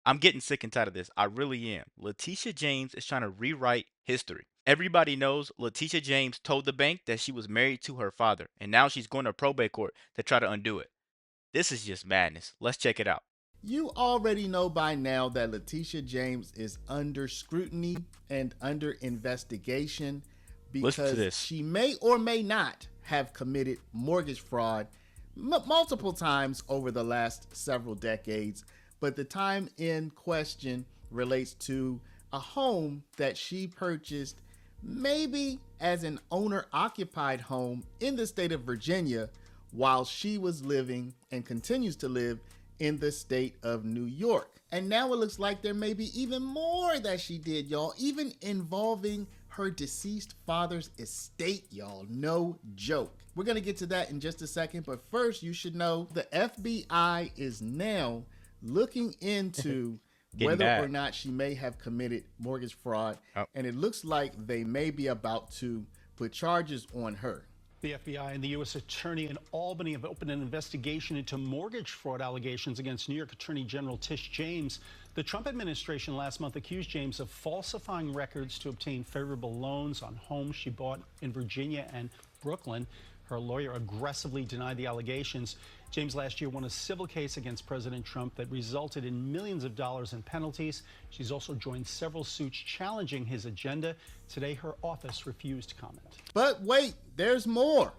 I'm getting sick and tired of this. I really am. Letitia James is trying to rewrite history. Everybody knows Letitia James told the bank that she was married to her father, and now she's going to probate court to try to undo it. This is just madness. Let's check it out. You already know by now that Letitia James is under scrutiny and under investigation Listen to because this. she may or may not have committed mortgage fraud multiple times over the last several decades. But the time in question relates to a home that she purchased maybe as an owner occupied home in the state of Virginia while she was living and continues to live in the state of New York. And now it looks like there may be even more that she did, y'all, even involving her deceased father's estate, y'all. No joke. We're going to get to that in just a second, but first, you should know the FBI is now looking into Getting whether or bad. not she may have committed mortgage fraud, Oh, and it looks like they may be about to put charges on her. The FBI and the U.S. Attorney in Albany have opened an investigation into mortgage fraud allegations against New York Attorney General Tish James. The Trump administration last month accused James of falsifying records to obtain favorable loans on homes she bought in Virginia and Brooklyn. Her lawyer aggressively denied the allegations. James last year won a civil case against President Trump that resulted in millions of dollars in penalties. She's also joined several suits challenging his agenda. Today, her office refused to comment. But wait, there's more.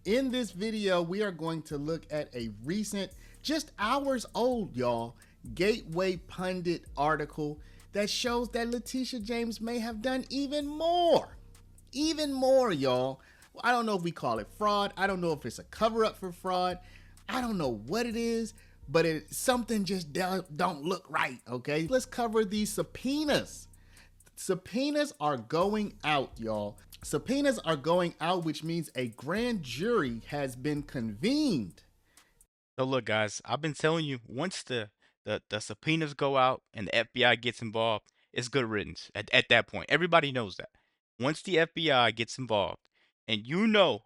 In this video, we are going to look at a recent, just hours old, y'all, Gateway Pundit article that shows that Letitia James may have done even more. Even more, y'all. I don't know if we call it fraud. I don't know if it's a cover up for fraud. I don't know what it is, but something just don't look right, okay? Let's cover these subpoenas. Subpoenas are going out, y'all. Subpoenas are going out, which means a grand jury has been convened. so look, guys, I've been telling you, once the subpoenas go out and the FBI gets involved, it's good riddance at that point. Everybody knows that. Once the FBI gets involved, and you know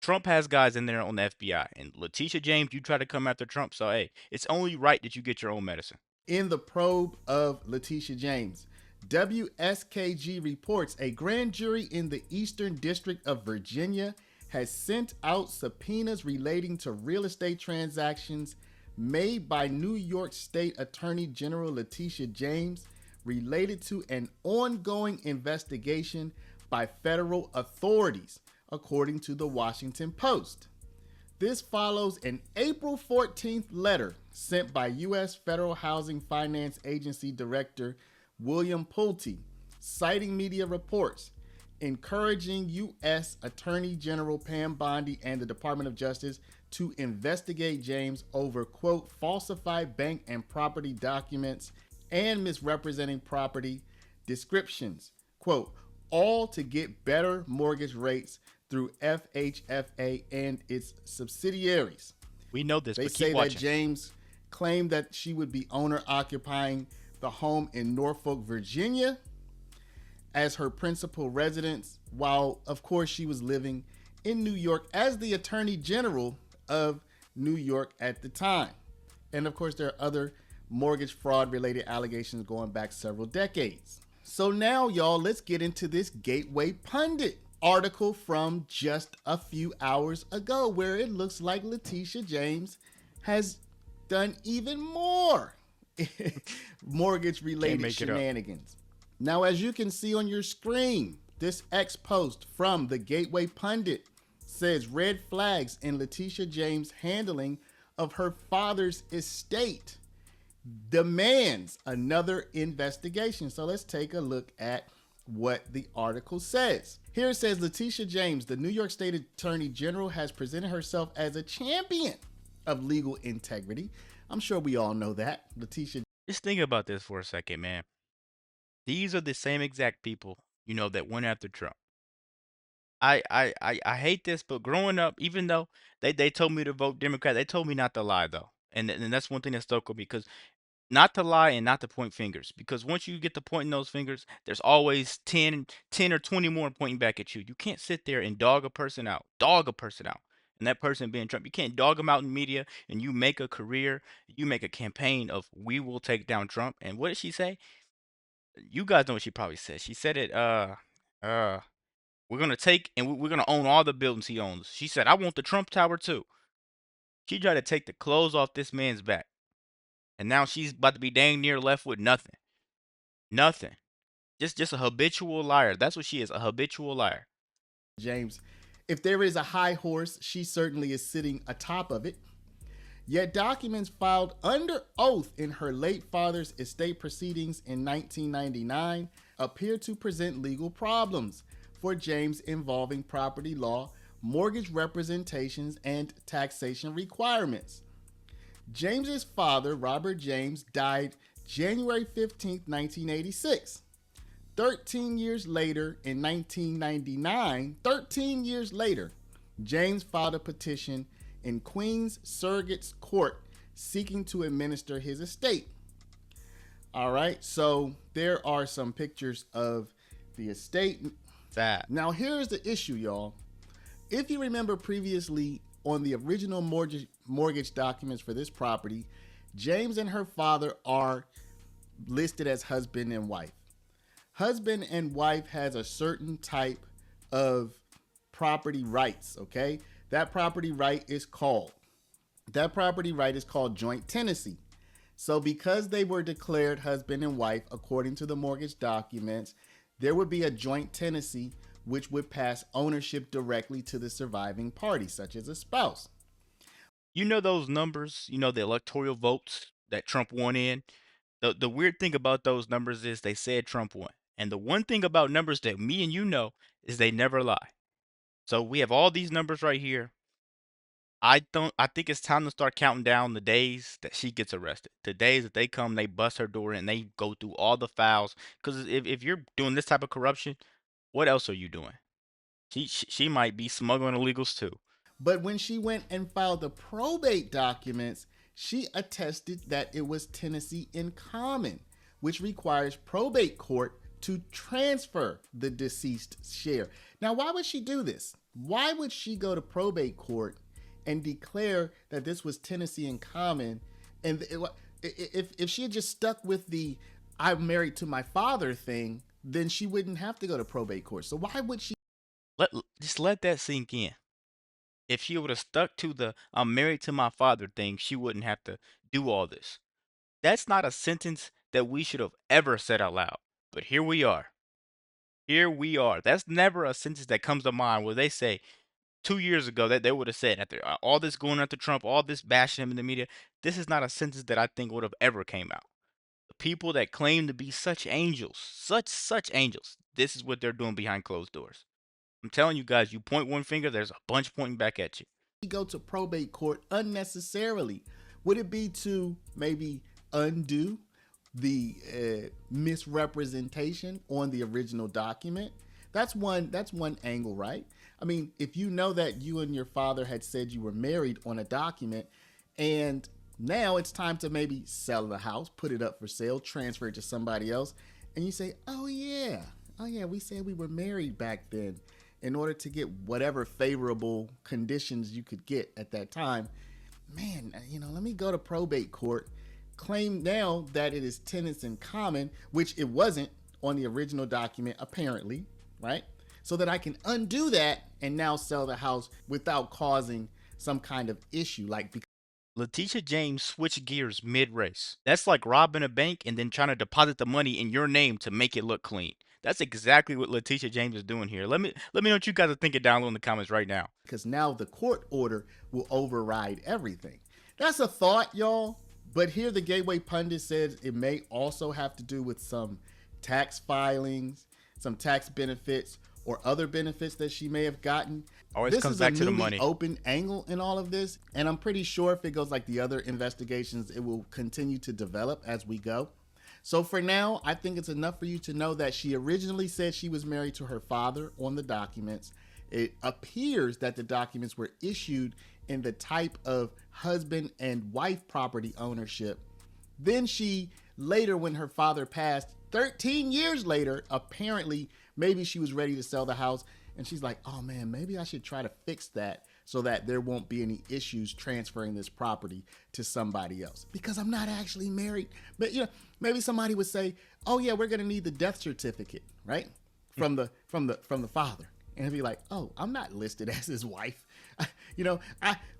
Trump has guys in there on the FBI, and Letitia James, you try to come after Trump, so hey, it's only right that you get your own medicine. In the probe of Letitia James, WSKG reports a grand jury in the Eastern District of Virginia has sent out subpoenas relating to real estate transactions made by New York State Attorney General Letitia James related to an ongoing investigation by federal authorities, according to the Washington Post. This follows an April 14th letter sent by U.S. Federal Housing Finance Agency Director William Pulte, citing media reports, encouraging U.S. Attorney General Pam Bondi and the Department of Justice to investigate James over, quote, falsified bank and property documents and misrepresenting property descriptions, quote, all to get better mortgage rates through FHFA and its subsidiaries. We know this, They but keep say that watching. James claimed that she would be owner occupying the home in Norfolk, Virginia as her principal residence, while, of course, she was living in New York as the Attorney General of New York at the time. And, of course, there are other mortgage fraud related allegations going back several decades. So now, y'all, let's get into this Gateway Pundit article from just a few hours ago, where it looks like Letitia James has done even more mortgage Can't related make it up. shenanigans. Now, as you can see on your screen, this X post from the Gateway Pundit says red flags in Letitia James' handling of her father's estate demands another investigation. So let's take a look at what the article says. Here it says Letitia James, the New York State Attorney General, has presented herself as a champion of legal integrity. I'm sure we all know that. Letitia. Just think about this for a second, man. These are the same exact people, that went after Trump. I hate this, but growing up, even though they told me to vote Democrat, they told me not to lie though. And that's one thing that stuck with me because not to lie and not to point fingers. Because once you get to pointing those fingers, there's always 10 or 20 more pointing back at you. You can't sit there and dog a person out. Dog a person out. and that person being Trump. You can't dog them out in media, and you make a career, you make a campaign of we will take down Trump. And what did she say? You guys know what she probably said. She said it. Uh, we're gonna take and we're gonna own all the buildings he owns. She said, I want the Trump Tower too. She tried to take the clothes off this man's back, and now she's about to be dang near left with nothing. Nothing. Just a habitual liar. That's what she is, a habitual liar. James, if there is a high horse, she certainly is sitting atop of it. Yet documents filed under oath in her late father's estate proceedings in 1999 appear to present legal problems for James involving property law, mortgage representations, and taxation requirements. James's father, Robert James, died January 15, 1986. 13 years later, in 1999, 13 years later, James filed a petition in Queen's Surrogate's Court seeking to administer his estate. All right, so there are some pictures of the estate. Sad. Now, here's the issue, y'all. If you remember previously on the original mortgage documents for this property, James and her father are listed as husband and wife. Husband and wife has a certain type of property rights, okay? That property right is called joint tenancy. So because they were declared husband and wife according to the mortgage documents, there would be a joint tenancy which would pass ownership directly to the surviving party, such as a spouse. You know those numbers, the electoral votes that Trump won in? The weird thing about those numbers is they said Trump won. And the one thing about numbers that me and you know is they never lie. So we have all these numbers right here. I think it's time to start counting down the days that she gets arrested. The days that they come, they bust her door and they go through all the files. Because if you're doing this type of corruption, what else are you doing? She might be smuggling illegals too. But when she went and filed the probate documents, she attested that it was tenancy in common, which requires probate court to transfer the deceased share. Now, why would she do this? Why would she go to probate court and declare that this was tenancy in common? And if she had just stuck with the I'm married to my father thing, then she wouldn't have to go to probate court. So why would she? Just let that sink in. If she would have stuck to the I'm married to my father thing, she wouldn't have to do all this. That's not a sentence that we should have ever said out loud. But here we are. Here we are. That's never a sentence that comes to mind where they say 2 years ago that they would have said after all this going after Trump, all this bashing him in the media. This is not a sentence that I think would have ever came out. The people that claim to be such angels, such angels, this is what they're doing behind closed doors. I'm telling you guys, you point one finger, there's a bunch pointing back at you. Go to probate court unnecessarily? Would it be to maybe undo the misrepresentation on the original document? That's one angle, right? I mean, if you know that you and your father had said you were married on a document, and now it's time to maybe sell the house, put it up for sale, transfer it to somebody else, and you say, oh yeah, we said we were married back then, in order to get whatever favorable conditions you could get at that time. Man, let me go to probate court, claim now that it is tenants in common, which it wasn't on the original document, apparently, right? So that I can undo that and now sell the house without causing some kind of issue. Letitia James switched gears mid-race. That's like robbing a bank and then trying to deposit the money in your name to make it look clean. That's exactly what Letitia James is doing here. Let me know what you guys are thinking down below in the comments right now. Because now the court order will override everything. That's a thought, y'all. But here the Gateway Pundit says it may also have to do with some tax filings, some tax benefits, or other benefits that she may have gotten. Always comes back to the money. This is a newly open angle in all of this, and I'm pretty sure if it goes like the other investigations, it will continue to develop as we go. So for now, I think it's enough for you to know that she originally said she was married to her father on the documents. It appears that the documents were issued in the type of husband and wife property ownership. Then she later, when her father passed, 13 years later, apparently maybe she was ready to sell the house, and she's like, oh man, maybe I should try to fix that so that there won't be any issues transferring this property to somebody else, because I'm not actually married. But maybe somebody would say, oh yeah, we're going to need the death certificate, right, from the father, and he'd be like, oh, I'm not listed as his wife.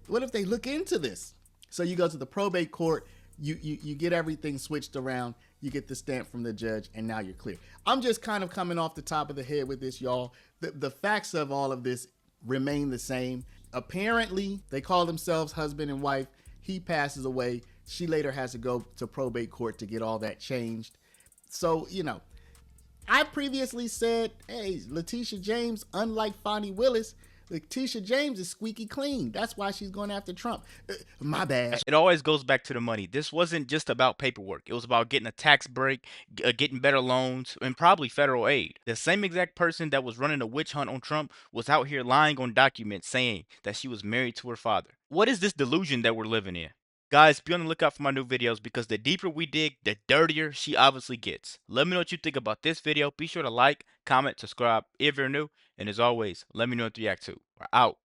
What if they look into this? So you go to the probate court, you get everything switched around, you get the stamp from the judge, and now you're clear. I'm just kind of coming off the top of the head with this, y'all. The facts of all of this remain the same. Apparently, they call themselves husband and wife. He passes away. She later has to go to probate court to get all that changed. So, I previously said, hey, Letitia James, unlike Fonnie Willis, Letitia James is squeaky clean. That's why she's going after Trump. My bad. It always goes back to the money. This wasn't just about paperwork. It was about getting a tax break, getting better loans, and probably federal aid. The same exact person that was running a witch hunt on Trump was out here lying on documents saying that she was married to her father. What is this delusion that we're living in? Guys, be on the lookout for my new videos, because the deeper we dig, the dirtier she obviously gets. Let me know what you think about this video. Be sure to like, comment, subscribe if you're new. And as always, let me know what you react to. We're out.